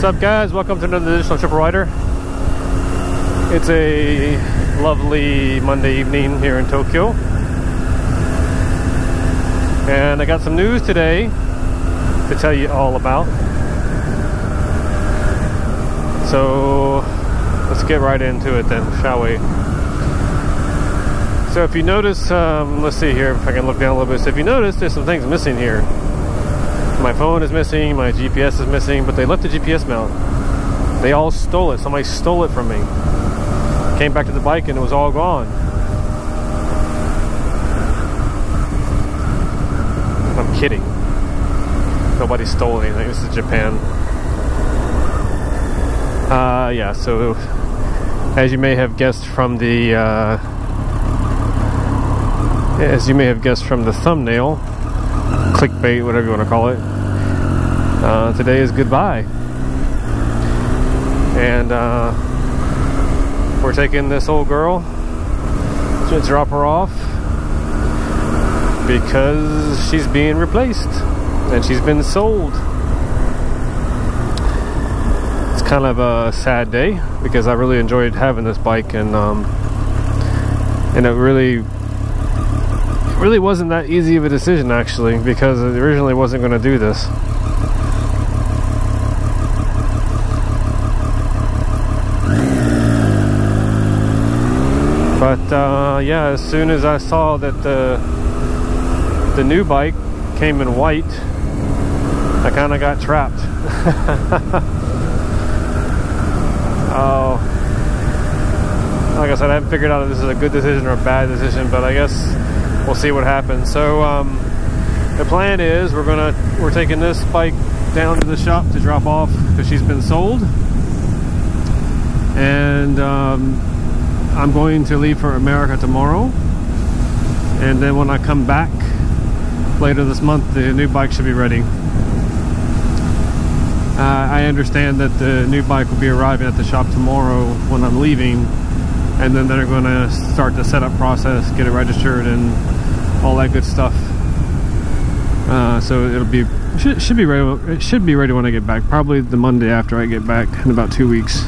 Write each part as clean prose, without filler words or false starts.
What's up, guys? Welcome to another edition of Triple Rider. It's a lovely Monday evening here in Tokyo, and I got some news today to tell you all about. So let's get right into it then, shall we? So if you notice, let's see here if I can look down a little bit. So if you notice, there's some things missing here. My phone is missing, my GPS is missing, but they left the GPS mount. They all stole it. Somebody stole it from me. Came back to the bike and it was all gone. I'm kidding. Nobody stole anything. This is Japan. Yeah, so as you may have guessed from the thumbnail, clickbait, whatever you want to call it, today is goodbye, and we're taking this old girl to drop her off because she's being replaced and she's been sold. It's kind of a sad day because I really enjoyed having this bike, and it really wasn't that easy of a decision, actually, because I originally wasn't going to do this. But yeah, as soon as I saw that the new bike came in white, I kind of got trapped. Oh, like I said, I haven't figured out if this is a good decision or a bad decision, but I guess we'll see what happens. So the plan is we're taking this bike down to the shop to drop off because she's been sold, and I'm going to leave for America tomorrow, and then when I come back later this month, the new bike should be ready. I understand that the new bike will be arriving at the shop tomorrow when I'm leaving, and then they're going to start the setup process, get it registered and all that good stuff. So it should be ready. It should be ready when I get back. Probably the Monday after I get back in about 2 weeks.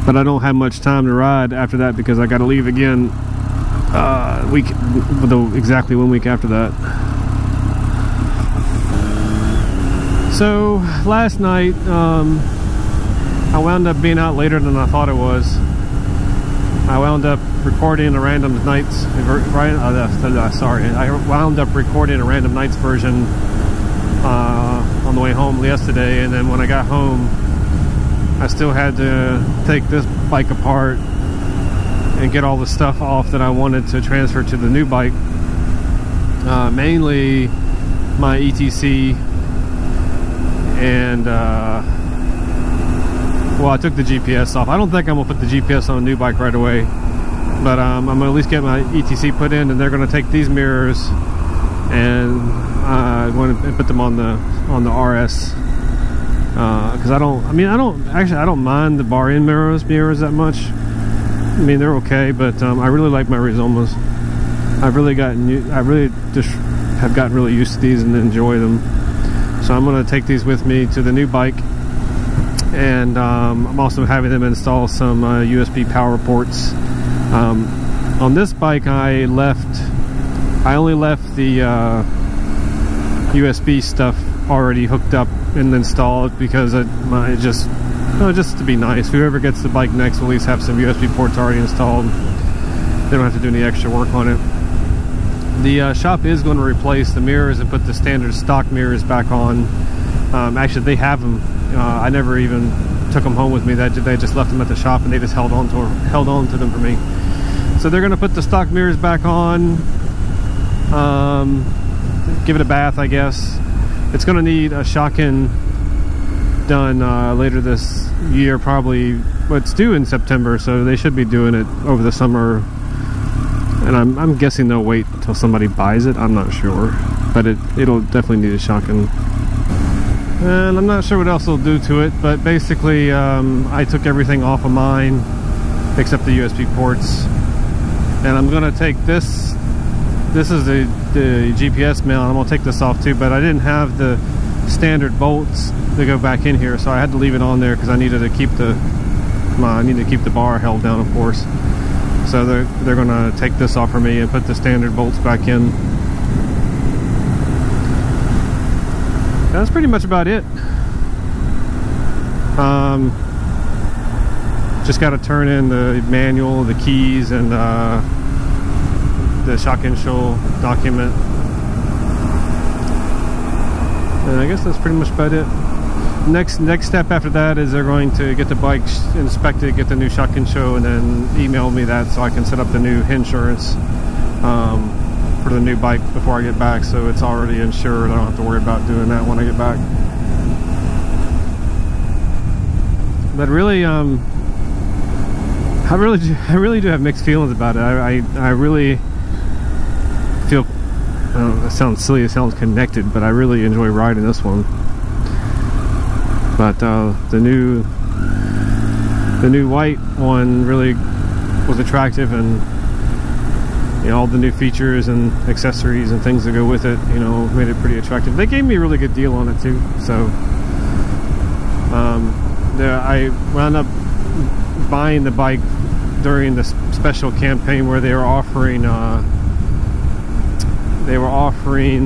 But I don't have much time to ride after that because I got to leave again. Exactly 1 week after that. So last night, I wound up being out later than I thought it was. I wound up recording a Random Nights I wound up recording a Random Nights version on the way home yesterday, and then when I got home I still had to take this bike apart and get all the stuff off that I wanted to transfer to the new bike, mainly my ETC, and well, I took the GPS off. I don't think I'm gonna put the GPS on a new bike right away, but I'm gonna at least get my ETC put in, and they're gonna take these mirrors and I'm going to put them on the RS, because I don't mind the bar-in mirrors that much. I mean, they're okay, but I really like my Rizomas. I really just have gotten really used to these and enjoy them. So I'm going to take these with me to the new bike, and I'm also having them install some USB power ports. On this bike, I only left the USB stuff already hooked up and installed because just to be nice. Whoever gets the bike next will at least have some USB ports already installed. They don't have to do any extra work on it. The shop is going to replace the mirrors and put the standard stock mirrors back on. Actually, they have them. I never even took them home with me. They just left them at the shop, and they just held on to them for me. So they're going to put the stock mirrors back on, give it a bath, I guess. It's going to need a shock-in done later this year, probably. But it's due in September, so they should be doing it over the summer. And I'm guessing they'll wait until somebody buys it. I'm not sure, but it'll definitely need a shock-in. And I'm not sure what else they'll do to it, but basically I took everything off of mine except the USB ports, and I'm gonna take this. This is the GPS mount. I'm gonna take this off too, but I didn't have the standard bolts that go back in here, so I had to leave it on there because I needed to keep the bar held down, of course. So they're gonna take this off for me and put the standard bolts back in. That's pretty much about it. Just got to turn in the manual, the keys, and the shotgun show document. And I guess that's pretty much about it. Next step after that is they're going to get the bike inspected, get the new shotgun show, and then email me that so I can set up the new insurance for the new bike before I get back, so it's already insured. I don't have to worry about doing that when I get back. But really, I really do have mixed feelings about it. I really feel, I don't know, it sounds silly, it sounds connected, but I really enjoy riding this one. But the new white one really was attractive, and you know, all the new features and accessories and things that go with it, you know, made it pretty attractive. They gave me a really good deal on it too, so I wound up buying the bike during the special campaign where they were offering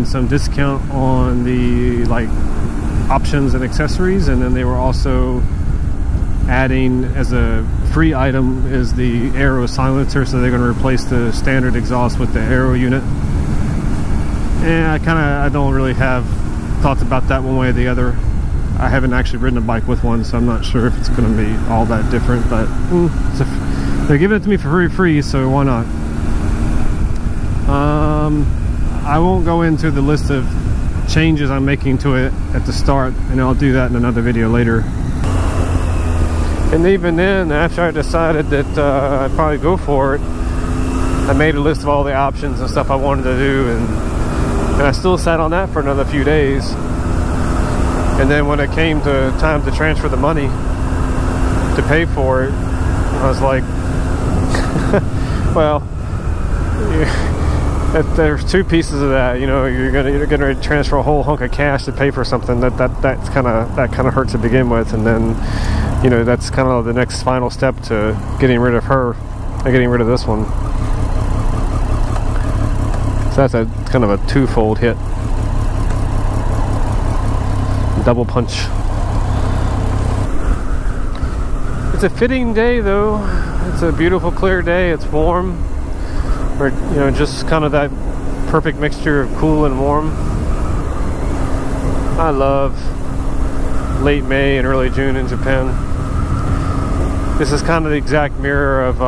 some discount on the like options and accessories, and then they were also adding as a free item is the aero silencer, so they're going to replace the standard exhaust with the aero unit. And I don't really have thoughts about that one way or the other. I haven't actually ridden a bike with one, so I'm not sure if it's going to be all that different, but they're giving it to me for free, so why not? I won't go into the list of changes I'm making to it at the start, and I'll do that in another video later. And even then, after I decided that I'd probably go for it, I made a list of all the options and stuff I wanted to do, and I still sat on that for another few days. And then when it came to time to transfer the money to pay for it, I was like, well, there's two pieces of that. You know, you're gonna transfer a whole hunk of cash to pay for something that kind of hurts to begin with, and then, you know, that's kind of the next final step to getting rid of her and getting rid of this one. So that's a kind of a twofold hit. Double punch. It's a fitting day though. It's a beautiful clear day. It's warm. Or, you know, just kind of that perfect mixture of cool and warm. I love late May and early June in Japan. This is kind of the exact mirror of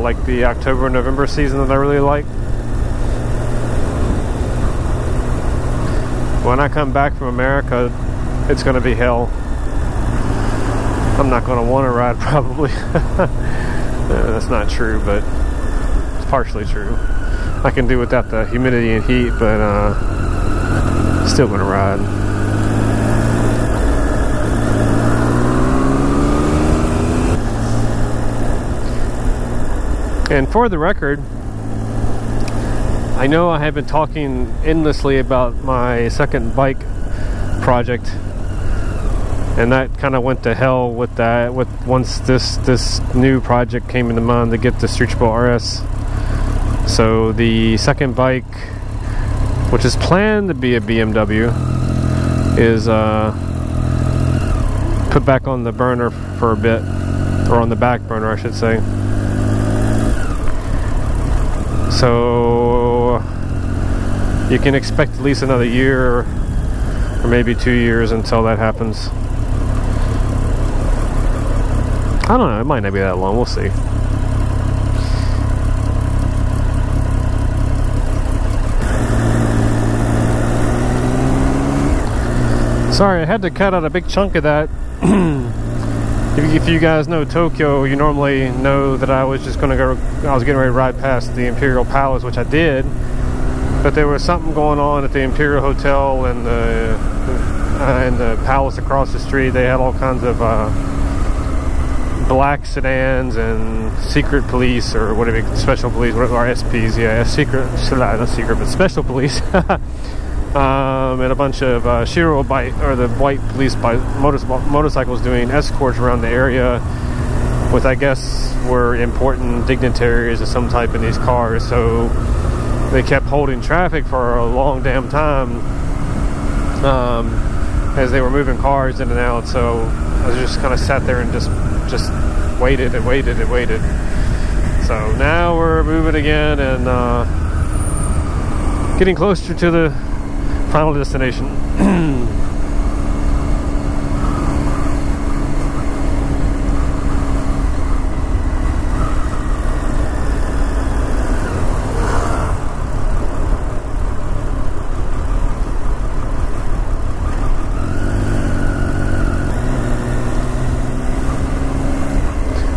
like the October and November season that I really like. When I come back from America, it's going to be hell. I'm not going to want to ride, probably. That's not true, but it's partially true. I can do without the humidity and heat, but still going to ride. And for the record, I know I have been talking endlessly about my second bike project, and that kind of went to hell with that. Once this new project came into mind to get the Streetable RS, so the second bike, which is planned to be a BMW, is put back on the burner for a bit, or on the back burner, I should say. So you can expect at least another year or maybe 2 years until that happens. I don't know, it might not be that long, we'll see. Sorry, I had to cut out a big chunk of that. If you guys know Tokyo, you normally know that I was getting ready to ride past the Imperial Palace, which I did, but there was something going on at the Imperial Hotel and the palace across the street. They had all kinds of black sedans and secret police, or whatever, special police, or SPs, yeah, not secret, but special police. and a bunch of Shiro bike, or the white police motorcycles doing escorts around the area with, I guess, were important dignitaries of some type in these cars. So they kept holding traffic for a long damn time as they were moving cars in and out. So I just kind of sat there and just waited and waited and waited. So now we're moving again and getting closer to the final destination.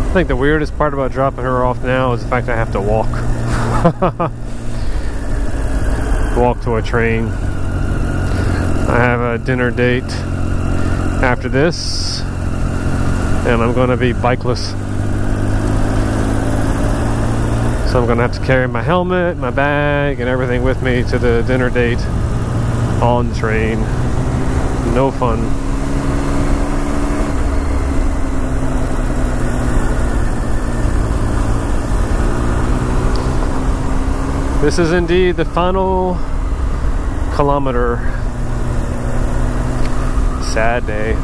I think the weirdest part about dropping her off now is the fact that I have to walk. Walk to a train. I have a dinner date after this, and I'm going to be bikeless. So I'm going to have to carry my helmet, my bag, and everything with me to the dinner date on the train. No fun. This is indeed the final kilometer. Sad day.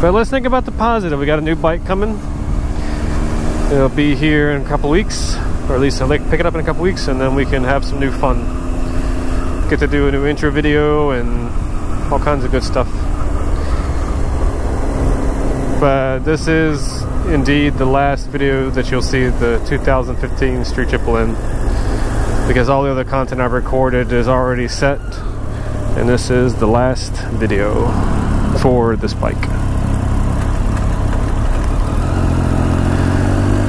But let's think about the positive. We got a new bike coming. It'll be here in a couple weeks, or at least I'll pick it up in a couple weeks, and then we can have some new fun. Get to do a new intro video and all kinds of good stuff. But this is indeed the last video that you'll see the 2015 Street Triple in, because all the other content I've recorded is already set, and this is the last video for this bike.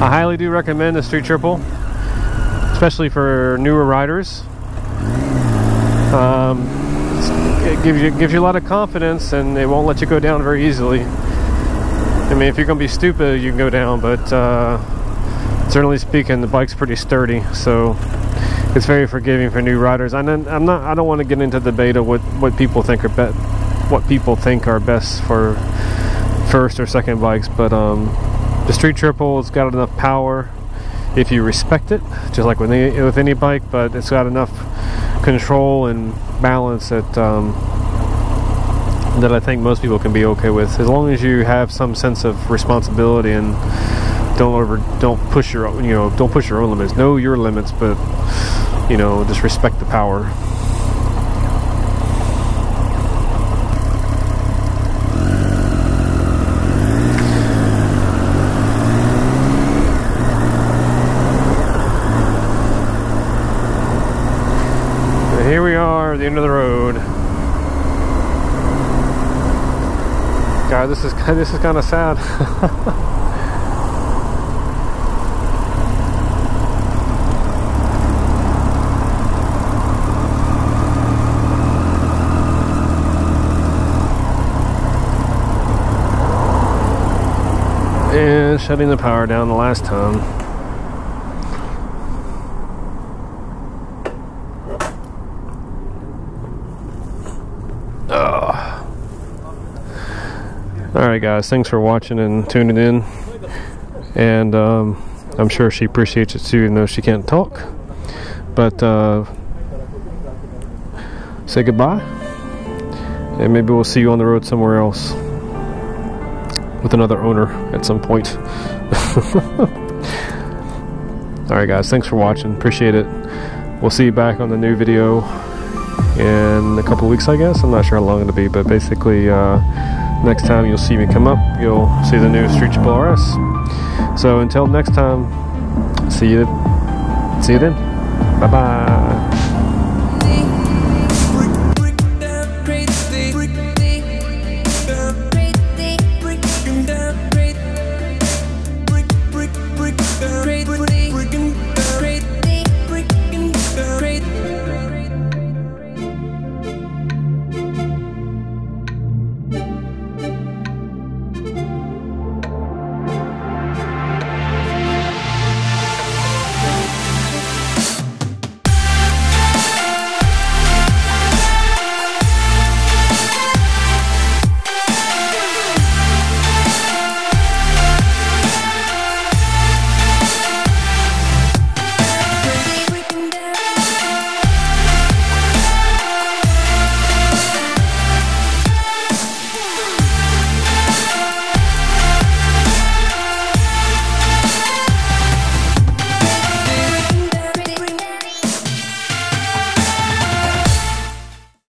I highly do recommend the Street Triple, especially for newer riders. It gives you a lot of confidence, and it won't let you go down very easily. I mean, if you're gonna be stupid, you can go down, but generally speaking, the bike's pretty sturdy, so it's very forgiving for new riders. I don't want to get into the debate of what people think are best for first or second bikes, but the Street Triple has got enough power if you respect it, just like with any bike, but it's got enough control and balance that that I think most people can be okay with, as long as you have some sense of responsibility and don't push your own limits. Know your limits, but just respect the power. And here we are at the end of the road. God, this is kind of sad. And shutting the power down the last time. Alright guys, thanks for watching and tuning in. And I'm sure she appreciates it too, even though she can't talk. But say goodbye. And maybe we'll see you on the road somewhere else with another owner at some point. Alright guys, thanks for watching, appreciate it. We'll see you back on the new video in a couple weeks, I guess. I'm not sure how long it'll be, but basically next time you'll see me come up, you'll see the new Street Triple RS. So until next time, see you then. Bye bye.